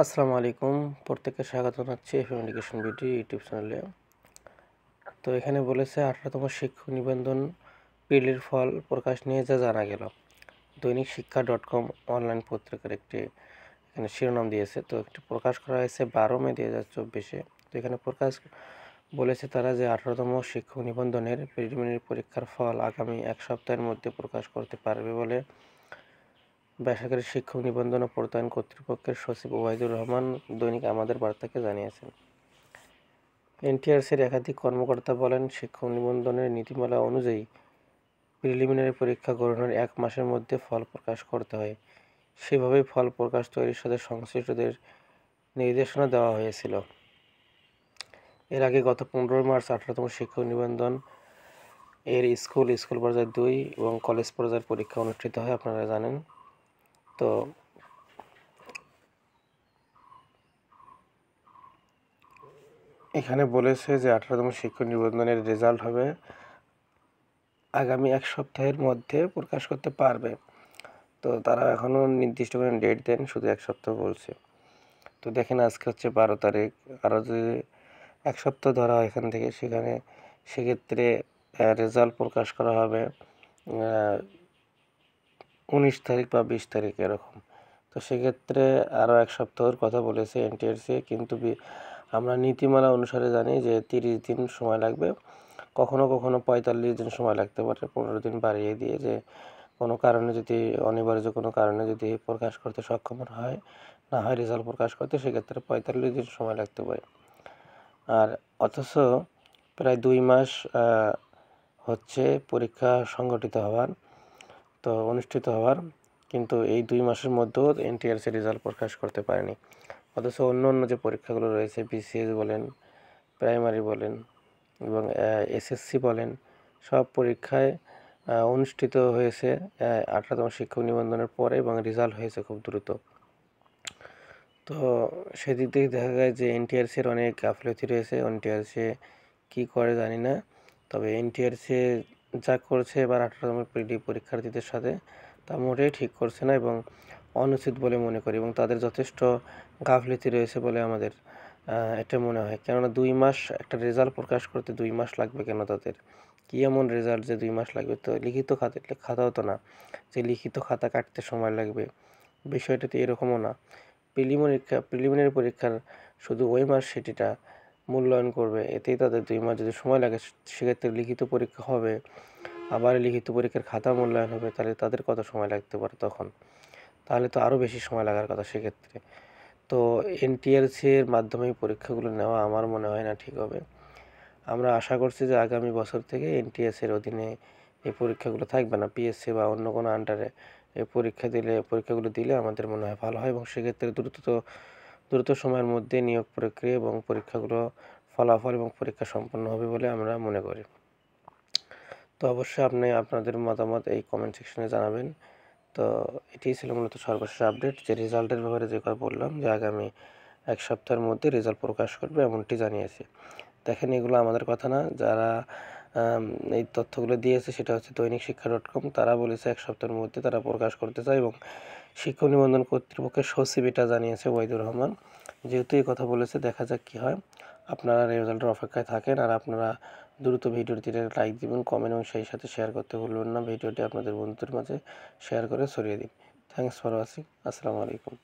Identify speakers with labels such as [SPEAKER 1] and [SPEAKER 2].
[SPEAKER 1] আসসালামু আলাইকুম। প্রত্যেককে স্বাগত জানাচ্ছি এফএম এডুকেশন বিডি ইউটিউব চ্যানেলে। তো এখানে বলেছে 18তম শিক্ষক নিবন্ধন প্রিলির ফল প্রকাশ নিয়ে যা জানা গেল। দৈনিক শিক্ষা .com অনলাইন পত্রিকার একটি এখানে শিরোনাম দিয়েছে। তো একটি প্রকাশ করা হয়েছে 12 মে 2024-এ। তো এখানে প্রকাশ বলেছে তারা যে 18তম শিক্ষক নিবন্ধনের প্রিলিমিনারি পরীক্ষার ফল আগামী 1 সপ্তাহের মধ্যে প্রকাশ করতে পারবে বলে বেসরকারি শিক্ষক নিবন্ধন ও প্রত্যয়ন কর্তৃপক্ষের সচিব ওবায়দুর রহমান দৈনিক আমাদের বার্তাকে জানিয়েছেন। এনটিআরসির একাধিক কর্মকর্তা বলেন, শিক্ষক নিবন্ধনের নীতিমালা অনুযায়ী প্রিলিমিনারি পরীক্ষা গ্রহণের 1 মাসের মধ্যে ফল প্রকাশ করতে হয়। সেভাবেই ফল প্রকাশ তৈরির সাথে সংশ্লিষ্টদের নির্দেশনা দেওয়া হয়েছিল। এর আগে গত 15 মার্চ 18তম শিক্ষক নিবন্ধন এর স্কুল পর্যায়ে 2 এবং কলেজ পর্যায়ের পরীক্ষা অনুষ্ঠিত হয়, আপনারা জানেন। তো এখানে বলেছে যে 18তম শিক্ষক নিবন্ধনের রেজাল্ট হবে আগামী 1 সপ্তাহের মধ্যে প্রকাশ করতে পারবে। তো তারা এখনও নির্দিষ্ট করে ডেট দেন, শুধু 1 সপ্তাহ বলছে। তো দেখেন আজকে হচ্ছে 12 তারিখ, আরও যদি 1 সপ্তাহ ধরা হয় এখান থেকে, সেক্ষেত্রে রেজাল্ট প্রকাশ করা হবে 19 তারিখ বা 20 তারিখ এরকম। তো সেক্ষেত্রে আরও 1 সপ্তাহের কথা বলেছে এনটিআরসি, কিন্তু আমরা নীতিমালা অনুসারে জানি যে 30 দিন সময় লাগবে। কখনো 45 দিন সময় লাগতে পারে, 15 দিন বাড়িয়ে দিয়ে, যে কোনো কারণে যদি অনিবার্য কোনো কারণে যদি প্রকাশ করতে সক্ষম না হয় রেজাল্ট প্রকাশ করতে, সেক্ষেত্রে 45 দিন সময় লাগতে পারে। আর অথচ প্রায় 2 মাস হচ্ছে পরীক্ষা অনুষ্ঠিত হওয়ার, কিন্তু এই 2 মাসের মধ্যেও এনটিআরসি রেজাল্ট প্রকাশ করতে পারেনি। অথচ অন্য যে পরীক্ষাগুলো রয়েছে, বিসিএস বলেন, প্রাইমারি বলেন এবং এসএসসি বলেন, সব পরীক্ষায় অনুষ্ঠিত হয়েছে 18তম শিক্ষক নিবন্ধনের পরে এবং রেজাল্ট হয়েছে খুব দ্রুত। তো সেদিক থেকে দেখা যায় যে এনটিআরসির অনেক গাফিলতি রয়েছে। এনটিআরসি কী করে জানি না, তবে এনটিআরসি যা করছে এবার 18তম প্রিলি পরীক্ষার্থীদের সাথে, তা মোটেই ঠিক করছে না এবং অনুচিত বলে মনে করি, এবং তাদের যথেষ্ট গাফিলতি রয়েছে বলে আমাদের এটা মনে হয়। কেননা 2 মাস একটা রেজাল্ট প্রকাশ করতে 2 মাস লাগবে কেন তাদের? কী এমন রেজাল্ট যে 2 মাস লাগবে? তো লিখিত খাতাও তো না যে লিখিত খাতা কাটতে সময় লাগবে, বিষয়টা তো এরকমও না। প্রিলিমিনারি পরীক্ষার শুধু মার্কশিটটা মূল্যায়ন করবে, এতেই তাদের 2 মাস যদি সময় লাগে, সেক্ষেত্রে লিখিত পরীক্ষা হবে, আবার লিখিত পরীক্ষার খাতা মূল্যায়ন হবে, তাহলে তাদের কত সময় লাগতে পারে তখন? তাহলে তো আরও বেশি সময় লাগার কথা সেক্ষেত্রে। তো এনটিআরসির মাধ্যমে পরীক্ষাগুলো নেওয়া আমার মনে হয় না ঠিক হবে। আমরা আশা করছি যে আগামী বছর থেকে এনটিএসের অধীনে এই পরীক্ষাগুলো থাকবে না, পিএসসি বা অন্য কোনো আন্ডারে এই পরীক্ষাগুলো দিলে আমাদের মনে হয় ভালো হয়, এবং সেক্ষেত্রে দ্রুত সময়ের মধ্যে নিয়োগ প্রক্রিয়া এবং পরীক্ষাগুলো ফলাফল এবং পরীক্ষা সম্পন্ন হবে বলে আমরা মনে করি। তো অবশ্যই আপনাদের মতামত এই কমেন্ট সেকশনে জানাবেন। তো এটিই ছিল মূলত সর্বশেষ আপডেট, যে রেজাল্টের ব্যাপারে যে কথা বললাম, যে আগামী 1 সপ্তাহের মধ্যে রেজাল্ট প্রকাশ করবে এমনটি জানিয়েছে। দেখেন, এগুলো আমাদের কথা না, যারা এই তথ্যগুলো দিয়েছে সেটা হচ্ছে দৈনিক শিক্ষা .com। তারা বলেছে 1 সপ্তাহের মধ্যে তারা প্রকাশ করতে চায়, এবং শিক্ষক নিবন্ধন কর্তৃপক্ষের সচিব এটা জানিয়েছে ওবায়দুর রহমান। যেহেতু এই কথা বলেছে, দেখা যাক কী হয়। আপনারা রেজাল্টের অপেক্ষায় থাকেন, আর আপনারা দ্রুত ভিডিওটিতে লাইক দিবেন, কমেন্ট এবং সেই সাথে শেয়ার করতে ভুলবেন না। ভিডিওটি আপনাদের বন্ধুদের মাঝে শেয়ার করে ছড়িয়ে দিন। Thanks for watching. আসসালামু আলাইকুম।